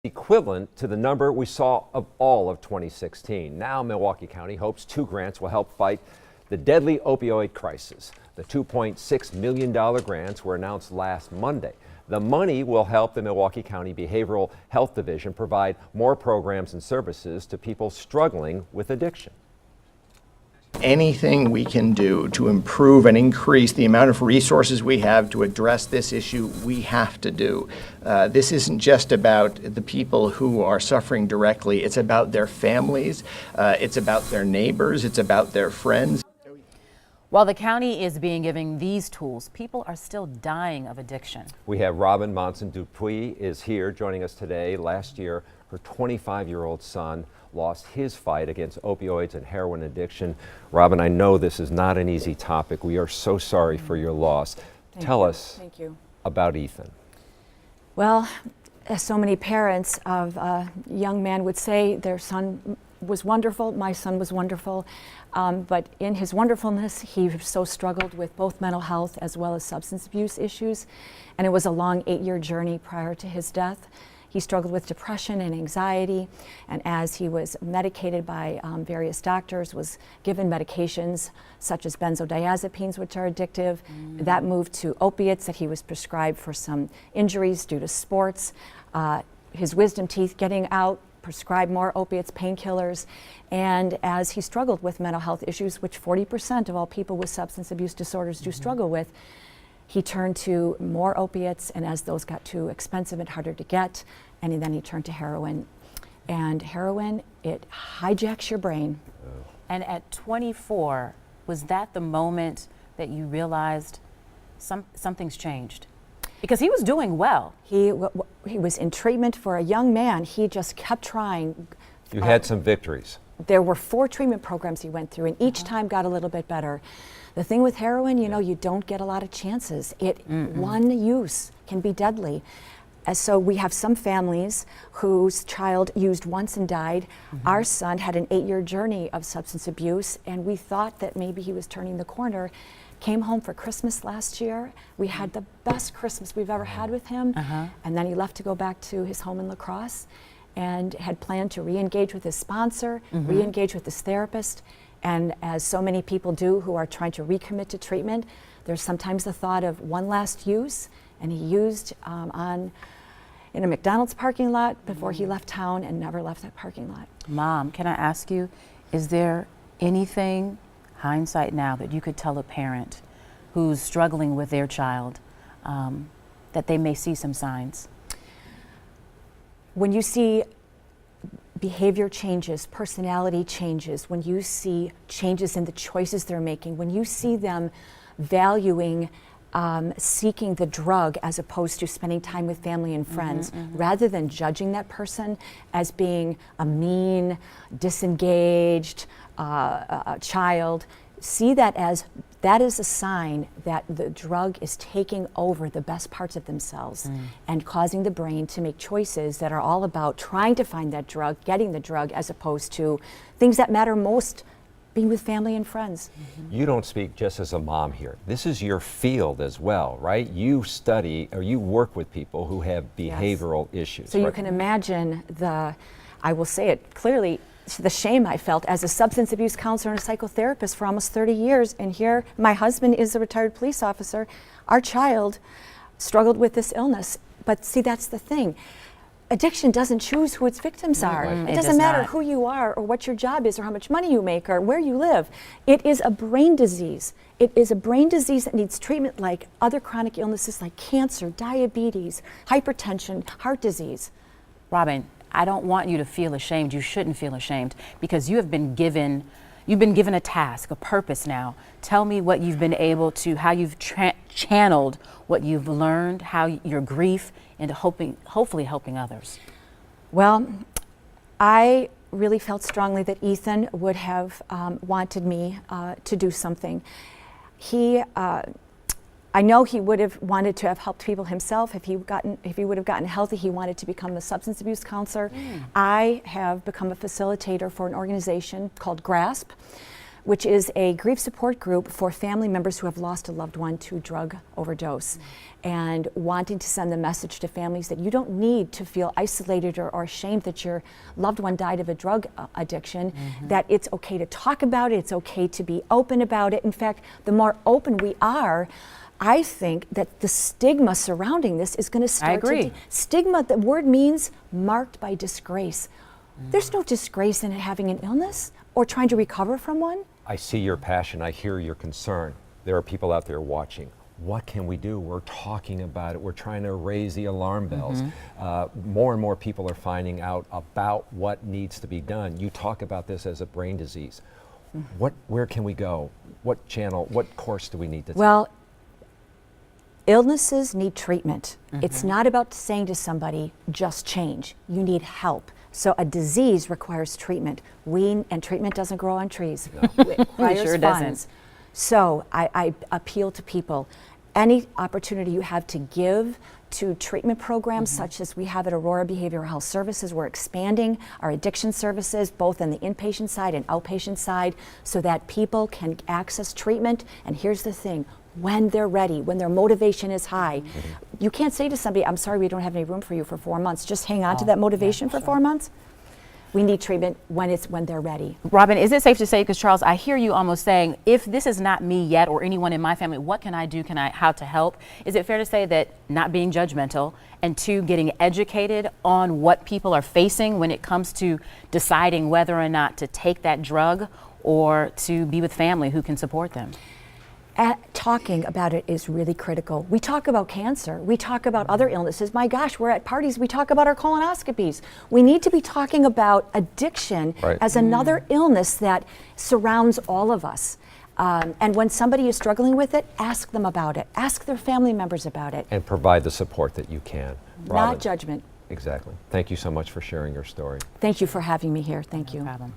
equivalent to the number we saw of all of 2016. Now Milwaukee County hopes 2 grants will help fight the deadly opioid crisis. The $2.6 million grants were announced last Monday. The money will help the Milwaukee County Behavioral Health Division provide more programs and services to people struggling with addiction. Anything we can do to improve and increase the amount of resources we have to address this issue, we have to do. This isn't just about the people who are suffering directly. It's about their families. It's about their neighbors. It's about their friends. While the county is being given these tools, people are still dying of addiction. We have Monson Dupuis is here joining us today. Last year, her 25-year-old son lost his fight against opioids and heroin addiction. Robin, I know this is not an easy topic. We are so sorry for your loss. Tell us about Ethan. Well, as so many parents of a young man would say, their son was wonderful, my son was wonderful, but in his wonderfulness, he so struggled with both mental health as well as substance abuse issues, and it was a long 8-year journey prior to his death. He struggled with depression and anxiety, and as he was medicated by various doctors, was given medications such as benzodiazepines, which are addictive. That moved to opiates that he was prescribed for some injuries due to sports. His wisdom teeth getting out, prescribed more opiates, painkillers, and as he struggled with mental health issues, which 40% of all people with substance abuse disorders do struggle with, he turned to more opiates, and as those got too expensive and harder to get, and then he turned to heroin. And heroin, it hijacks your brain. And at 24, was that the moment that you realized something's changed? Because he was doing well. He was in treatment for a young man. He just kept trying. You had some victories. There were 4 treatment programs he went through, and each time got a little bit better. The thing with heroin, you know, you don't get a lot of chances. One use can be deadly. And so we have some families whose child used once and died. Our son had an 8-year journey of substance abuse, and we thought that maybe he was turning the corner. Came home for Christmas last year. We had the best Christmas we've ever had with him. And then he left to go back to his home in La Crosse and had planned to re-engage with his sponsor, re-engage with his therapist. And as so many people do who are trying to recommit to treatment, there's sometimes the thought of one last use, and he used in a McDonald's parking lot before he left town and never left that parking lot. Mom, can I ask you, is there anything, hindsight now, that you could tell a parent who's struggling with their child that they may see some signs? When you see behavior changes, personality changes, when you see changes in the choices they're making, when you see them valuing seeking the drug as opposed to spending time with family and friends, rather than judging that person as being a mean, disengaged child, see that as that is a sign that the drug is taking over the best parts of themselves and causing the brain to make choices that are all about trying to find that drug, getting the drug, as opposed to things that matter most, being with family and friends. You don't speak just as a mom here. This is your field as well, right? You study or you work with people who have behavioral issues. So you can imagine I will say it clearly, the shame I felt as a substance abuse counselor and a psychotherapist for almost 30 years. And here, my husband is a retired police officer. Our child struggled with this illness. But see, that's the thing. Addiction doesn't choose who its victims are. It doesn't matter who you are or what your job is or how much money you make or where you live. It is a brain disease. It is a brain disease that needs treatment like other chronic illnesses like cancer, diabetes, hypertension, heart disease. Robin, I don't want you to feel ashamed. You shouldn't feel ashamed because you've been given a task, a purpose now. Tell me what you've been able to, how you've channeled what you've learned, how your grief into hopefully helping others. Well, I really felt strongly that Ethan would have wanted me to do something. I know he would have wanted to have helped people himself. If he would have gotten healthy, he wanted to become a substance abuse counselor. I have become a facilitator for an organization called GRASP, which is a grief support group for family members who have lost a loved one to drug overdose, and wanting to send the message to families that you don't need to feel isolated or ashamed that your loved one died of a drug addiction, that it's okay to talk about it, it's okay to be open about it. In fact, the more open we are, I think that the stigma surrounding this is going to start. I agree. to stigma, the word means marked by disgrace. There's no disgrace in having an illness or trying to recover from one. I see your passion. I hear your concern. There are people out there watching. What can we do? We're talking about it. We're trying to raise the alarm bells. More and more people are finding out about what needs to be done. You talk about this as a brain disease. Where can we go? What channel, what course do we need to take? Well, illnesses need treatment. It's not about saying to somebody, just change. You need help. So a disease requires treatment. And treatment doesn't grow on trees. It requires sure funds. doesn't. So I appeal to people, any opportunity you have to give to treatment programs such as we have at Aurora Behavioral Health Services. We're expanding our addiction services both on the inpatient side and outpatient side so that people can access treatment. And here's the thing, when they're ready, when their motivation is high. You can't say to somebody, I'm sorry, we don't have any room for you for 4 months. Just hang on to that motivation for 4 months. We need treatment when they're ready. Robin, is it safe to say, because Charles, I hear you almost saying, if this is not me yet or anyone in my family, what can I do? How to help? Is it fair to say that not being judgmental, and 2, getting educated on what people are facing when it comes to deciding whether or not to take that drug or to be with family who can support them? Talking about it is really critical. We talk about cancer, we talk about other illnesses. My gosh, we're at parties, we talk about our colonoscopies. We need to be talking about addiction as another illness that surrounds all of us. And when somebody is struggling with it, ask them about it. Ask their family members about it. And provide the support that you can. Not Robin. judgment. Exactly. Thank you so much for sharing your story. Thank you for having me here. Thank you. No problem.